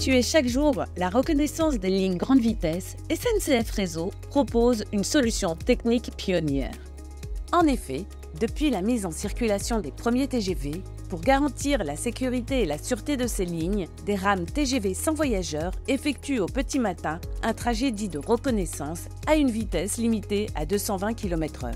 effectuer chaque jour la reconnaissance des lignes grande vitesse, SNCF Réseau propose une solution technique pionnière. En effet, depuis la mise en circulation des premiers TGV, pour garantir la sécurité et la sûreté de ces lignes, des rames TGV sans voyageurs effectuent au petit matin un trajet dit de reconnaissance à une vitesse limitée à 220 km/h.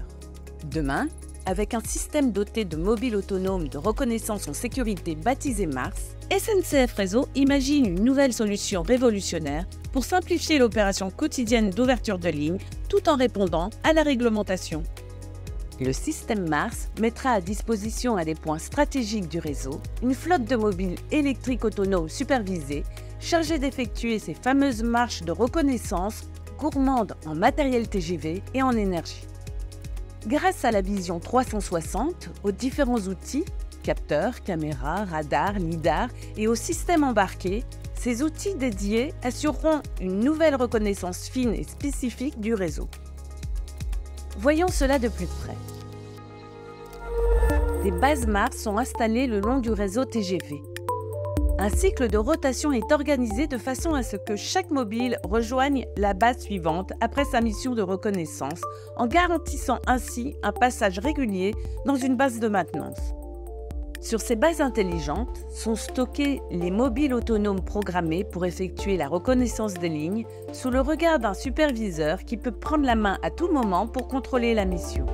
Demain, avec un système doté de mobiles autonomes de reconnaissance en sécurité baptisé Mars, SNCF Réseau imagine une nouvelle solution révolutionnaire pour simplifier l'opération quotidienne d'ouverture de ligne tout en répondant à la réglementation. Le système Mars mettra à disposition à des points stratégiques du réseau une flotte de mobiles électriques autonomes supervisés chargés d'effectuer ces fameuses marches de reconnaissance gourmandes en matériel TGV et en énergie. Grâce à la vision 360, aux différents outils, capteurs, caméras, radars, lidars et au système embarqué, ces outils dédiés assureront une nouvelle reconnaissance fine et spécifique du réseau. Voyons cela de plus près. Des bases Mars sont installées le long du réseau TGV. Un cycle de rotation est organisé de façon à ce que chaque mobile rejoigne la base suivante après sa mission de reconnaissance, en garantissant ainsi un passage régulier dans une base de maintenance. Sur ces bases intelligentes sont stockés les mobiles autonomes programmés pour effectuer la reconnaissance des lignes sous le regard d'un superviseur qui peut prendre la main à tout moment pour contrôler la mission.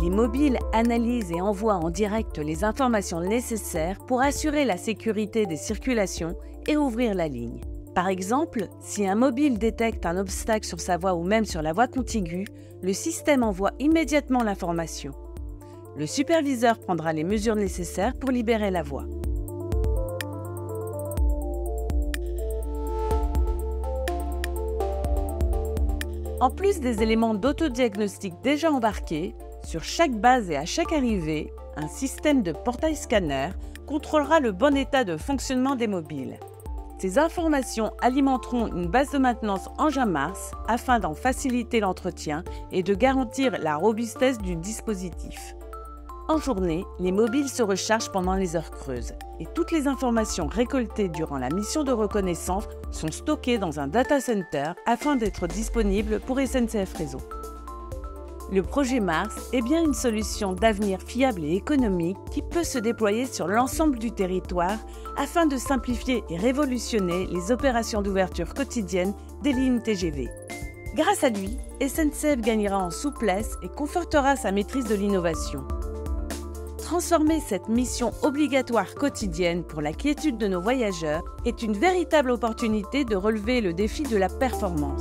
Les mobiles analysent et envoient en direct les informations nécessaires pour assurer la sécurité des circulations et ouvrir la ligne. Par exemple, si un mobile détecte un obstacle sur sa voie ou même sur la voie contiguë, le système envoie immédiatement l'information. Le superviseur prendra les mesures nécessaires pour libérer la voie. En plus des éléments d'autodiagnostic déjà embarqués, sur chaque base et à chaque arrivée, un système de portail scanner contrôlera le bon état de fonctionnement des mobiles. Ces informations alimenteront une base de maintenance engin Mars afin d'en faciliter l'entretien et de garantir la robustesse du dispositif. En journée, les mobiles se rechargent pendant les heures creuses et toutes les informations récoltées durant la mission de reconnaissance sont stockées dans un data center afin d'être disponibles pour SNCF Réseau. Le projet Mars est bien une solution d'avenir fiable et économique qui peut se déployer sur l'ensemble du territoire afin de simplifier et révolutionner les opérations d'ouverture quotidienne des lignes TGV. Grâce à lui, SNCF gagnera en souplesse et confortera sa maîtrise de l'innovation. Transformer cette mission obligatoire quotidienne pour la quiétude de nos voyageurs est une véritable opportunité de relever le défi de la performance.